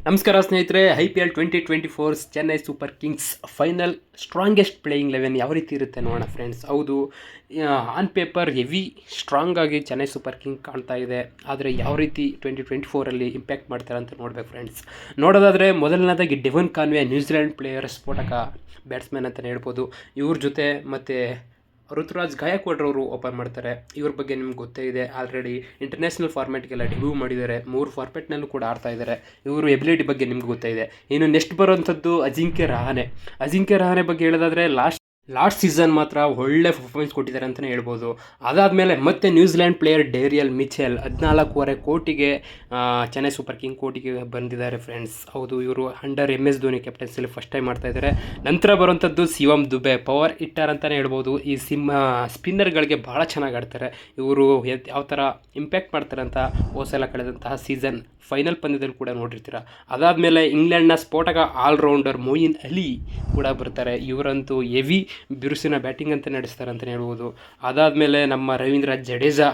ನಮಸ್ಕಾರ ಸ್ನೇಹಿತರೆ. IPL 2024 Chennai super Kings final strongest playing 11 ಯಾವ ರೀತಿ ಇರುತ್ತೆ ನೋಡೋಣ ಫ್ರೆಂಡ್ಸ್. ಹೌದು, ಆನ್ ಪೇಪರ್ ಹೆವಿ ಸ್ಟ್ರಾಂಗ್ ಆಗಿ ಚೆನ್ನೈ ಸೂಪರ್ ಕಿಂಗ್ ಕಾಣ್ತಾ ಇದೆ. ಆದರೆ ಯಾವ ರೀತಿ 2024 ಇಂಪ್ಯಾಕ್ಟ್ ಮಾಡ್ತಾರೆ ಅಂತ ನೋಡ್ಬೇಕು ಫ್ರೆಂಡ್ಸ್. ನೋಡೋದಾದರೆ ಮೊದಲನೇದಾಗಿ ಡೆವನ್ ಕಾನ್ವೆ, ನ್ಯೂಜಿಲೆಂಡ್ ಪ್ಲೇಯರ್, ಸ್ಫೋಟಕ ಬ್ಯಾಟ್ಸ್ಮನ್ ಅಂತಲೇ ಹೇಳ್ಬೋದು. ಇವ್ರ ಜೊತೆ ಮತ್ತು ಋತುರಾಜ್ ಗಾಯಕ್ವಾಡ್ರವರು ಓಪನ್ ಮಾಡ್ತಾರೆ. ಇವ್ರ ಬಗ್ಗೆ ನಿಮ್ಗೆ ಗೊತ್ತೇ ಇದೆ, ಆಲ್ರೆಡಿ ಇಂಟರ್ನ್ಯಾಷನಲ್ ಫಾರ್ಮ್ಯಾಟ್ಗೆಲ್ಲ ಡೆಬ್ಯೂ ಮಾಡಿದ್ದಾರೆ. 3 ಫಾರ್ಮ್ಯಾಟ್ನಲ್ಲೂ ಕೂಡ ಆಡ್ತಾ ಇದ್ದಾರೆ. ಇವರು ಎಬಿಲಿಟಿ ಬಗ್ಗೆ ನಿಮ್ಗೆ ಗೊತ್ತೇ ಇದೆ. ಇನ್ನು ನೆಕ್ಸ್ಟ್ ಬರುವಂಥದ್ದು ಅಜಿಂಕ್ಯ ರಹಾನೆ ಬಗ್ಗೆ ಹೇಳೋದಾದರೆ ಲಾಸ್ಟ್ ಸೀಸನ್ ಮಾತ್ರ ಒಳ್ಳೆ ಪರ್ಫಾರ್ಮೆನ್ಸ್ ಕೊಟ್ಟಿದ್ದಾರೆ ಅಂತಲೇ ಹೇಳ್ಬೋದು. ಅದಾದಮೇಲೆ ಮತ್ತೆ ನ್ಯೂಜಿಲೆಂಡ್ ಪ್ಲೇಯರ್ ಡೇರಿಯಲ್ ಮಿಚೆಲ್ 14.25 ಕೋಟಿಗೆ ಚೆನ್ನೈ ಸೂಪರ್ ಕಿಂಗ್ ಕೋಟಿಗೆ ಬಂದಿದ್ದಾರೆ ಫ್ರೆಂಡ್ಸ್. ಹೌದು, ಇವರು ಅಂಡರ್ MS ಧೋನಿ ಕ್ಯಾಪ್ಟನ್ಸಿಲಿ ಫಸ್ಟ್ ಟೈಮ್ ಮಾಡ್ತಾ ಇದ್ದಾರೆ. ನಂತರ ಬರುವಂಥದ್ದು ಶಿವಮ್ ದುಬೆ, ಪವರ್ ಹಿಟ್ಟರ್ ಅಂತಲೇ ಹೇಳ್ಬೋದು. ಈ ಸ್ಪಿನ್ನರ್ಗಳಿಗೆ ಭಾಳ ಚೆನ್ನಾಗಿ ಆಡ್ತಾರೆ. ಇವರು ಯಾವ ಥರ ಇಂಪ್ಯಾಕ್ಟ್ ಮಾಡ್ತಾರೆ ಅಂತ ಹೋಸಲ ಕಳೆದಂತಹ ಸೀಸನ್ ಫೈನಲ್ ಪಂದ್ಯದಲ್ಲಿ ಕೂಡ ನೋಡಿರ್ತೀರ. ಅದಾದಮೇಲೆ ಇಂಗ್ಲೆಂಡ್ನ ಸ್ಫೋಟಕ ಆಲ್ರೌಂಡರ್ ಮೊಯಿನ್ ಅಲಿ ಕೂಡ ಬರ್ತಾರೆ. ಇವರಂತೂ ಹೆವಿ ಬಿರುಸಿನ ಬ್ಯಾಟಿಂಗ್ ಅಂತ ನಡೆಸ್ತಾರೆ ಅಂತಲೇ ಹೇಳ್ಬೋದು. ಅದಾದಮೇಲೆ ನಮ್ಮ ರವೀಂದ್ರ ಜಡೇಜಾ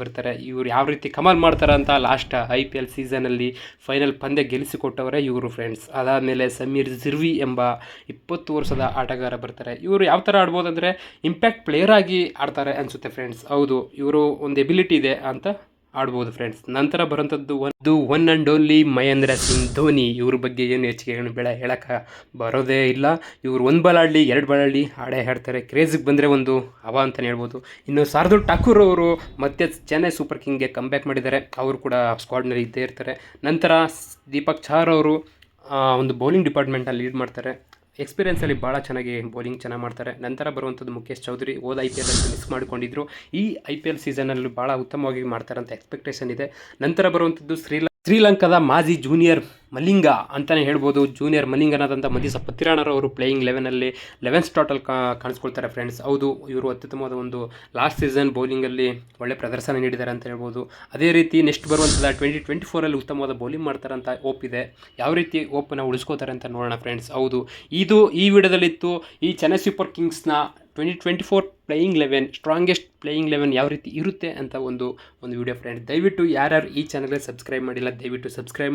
ಬರ್ತಾರೆ. ಇವರು ಯಾವ ರೀತಿ ಕಮಾಲ್ ಮಾಡ್ತಾರೆ ಅಂತ ಲಾಸ್ಟ್ IPL ಸೀಸನಲ್ಲಿ ಫೈನಲ್ ಪಂದ್ಯ ಗೆಲ್ಲಿಸಿಕೊಟ್ಟವರೇ ಇವರು ಫ್ರೆಂಡ್ಸ್. ಅದಾದಮೇಲೆ ಸಮೀರ್ ಜಿರ್ವಿ ಎಂಬ 20 ವರ್ಷದ ಆಟಗಾರ ಬರ್ತಾರೆ. ಇವರು ಯಾವ ಥರ ಆಡ್ಬೋದು ಅಂದರೆ ಇಂಪ್ಯಾಕ್ಟ್ ಪ್ಲೇಯರ್ ಆಗಿ ಆಡ್ತಾರೆ ಅನಿಸುತ್ತೆ ಫ್ರೆಂಡ್ಸ್. ಹೌದು, ಇವರು ಒಂದು ಎಬಿಲಿಟಿ ಇದೆ ಅಂತ ಆಡ್ಬೋದು ಫ್ರೆಂಡ್ಸ್. ನಂತರ ಬರೋಂಥದ್ದು one and only Mahendra Singh Dhoni. ಇವ್ರ ಬಗ್ಗೆ ಏನು ಹೆಚ್ಚಿಗೆ ಹೇಳೋಕ್ಕೆ ಬರೋದೇ ಇಲ್ಲ. ಇವರು 1 ಬಾಲ್ ಆಡಲಿ 2 ಬಾಲ್ ಆಡಲಿ ಆಡೇ ಆಡ್ತಾರೆ. ಕ್ರೇಜಿಗೆ ಬಂದರೆ ಒಂದು ಹವಾ ಅಂತಲೇ ಹೇಳ್ಬೋದು. ಇನ್ನು ಶಾರ್ದುಲ್ ಠಾಕೂರ್ ಅವರು ಮತ್ತೆ ಚೆನ್ನೈ ಸೂಪರ್ ಕಿಂಗ್ಗೆ ಕಂಬ್ಯಾಕ್ ಮಾಡಿದ್ದಾರೆ. ಅವರು ಕೂಡ ಸ್ಕ್ವಾಡ್ನಲ್ಲಿ ಇದ್ದೇ ಇರ್ತಾರೆ. ನಂತರ ದೀಪಕ್ ಚಹರ್ ಅವರು ಒಂದು ಬೌಲಿಂಗ್ ಡಿಪಾರ್ಟ್ಮೆಂಟಲ್ಲಿ ಲೀಡ್ ಮಾಡ್ತಾರೆ. ಎಕ್ಸ್ಪೀರಿಯೆನ್ಸಲ್ಲಿ ಭಾಳ ಚೆನ್ನಾಗಿ ಬೌಲಿಂಗ್ ಚೆನ್ನಾಗಿ ಮಾಡ್ತಾರೆ. ನಂತರ ಬರುವಂಥದ್ದು ಮುಖೇಶ್ ಚೌಧರಿ. IPL ಮಿಸ್ ಮಾಡಿಕೊಂಡಿದ್ರು. ಈ IPL ಸೀಸನಲ್ಲಿ ಭಾಳ ಉತ್ತಮವಾಗಿ ಮಾಡ್ತಾರೆ ಅಂತ ಎಕ್ಸ್ಪೆಕ್ಟೇಷನ್ ಇದೆ. ನಂತರ ಬರುವಂಥದ್ದು ಶ್ರೀಲಂಕಾದ ಮಾಜಿ ಜೂನಿಯರ್ ಮಲಿಂಗ ಅಂತಲೇ ಹೇಳ್ಬೋದು. ಜೂನಿಯರ್ ಮಲಿಂಗನಾದಂಥ ಮದೀಸ ಪತ್ತಿರಾಣರವರು ಪ್ಲೇಯಿಂಗ್ 11 ಸ್ಟಾರ್ಟಲ್ಲಿ ಕಾಣಿಸ್ಕೊಳ್ತಾರೆ ಫ್ರೆಂಡ್ಸ್. ಹೌದು, ಇವರು ಅತ್ಯುತ್ತಮವಾದ ಒಂದು ಲಾಸ್ಟ್ ಸೀಸನ್ ಬೌಲಿಂಗಲ್ಲಿ ಒಳ್ಳೆ ಪ್ರದರ್ಶನ ನೀಡಿದ್ದಾರೆ ಅಂತ ಹೇಳ್ಬೋದು. ಅದೇ ರೀತಿ ನೆಕ್ಸ್ಟ್ ಬರುವಂಥದ್ದು 2024 ಉತ್ತಮವಾದ ಬೌಲಿಂಗ್ ಮಾಡ್ತಾರೆ ಅಂತ ಹೋಪ್ ಇದೆ. ಯಾವ ರೀತಿ ಹೋಪನ್ನು ಉಳಿಸ್ಕೋತಾರೆ ಅಂತ ನೋಡೋಣ ಫ್ರೆಂಡ್ಸ್. ಹೌದು, ಈ ವಿಡಿಯೋದಲ್ಲಿತ್ತು ಈ ಚೆನ್ನೈ ಸೂಪರ್ ಕಿಂಗ್ಸ್ನ 2024 ಪ್ಲೇಯಿಂಗ್ 11 ಸ್ಟ್ರಾಂಗೆಸ್ಟ್ ಪ್ಲೇಯಿಂಗ್ 11 ಯಾವ ರೀತಿ ಇರುತ್ತೆ ಅಂತ ಒಂದು ವಿಡಿಯೋ ಫ್ರೆಂಡ್ಸ್. ದಯವಿಟ್ಟು ಯಾರ್ಯಾರು ಈ ಚಾನಲ್ಗೆ ಸಬ್ಸ್ಕ್ರೈಬ್ ಮಾಡಿಲ್ಲ ದಯವಿಟ್ಟು ಸಬ್ಸ್ಕ್ರೈಬ್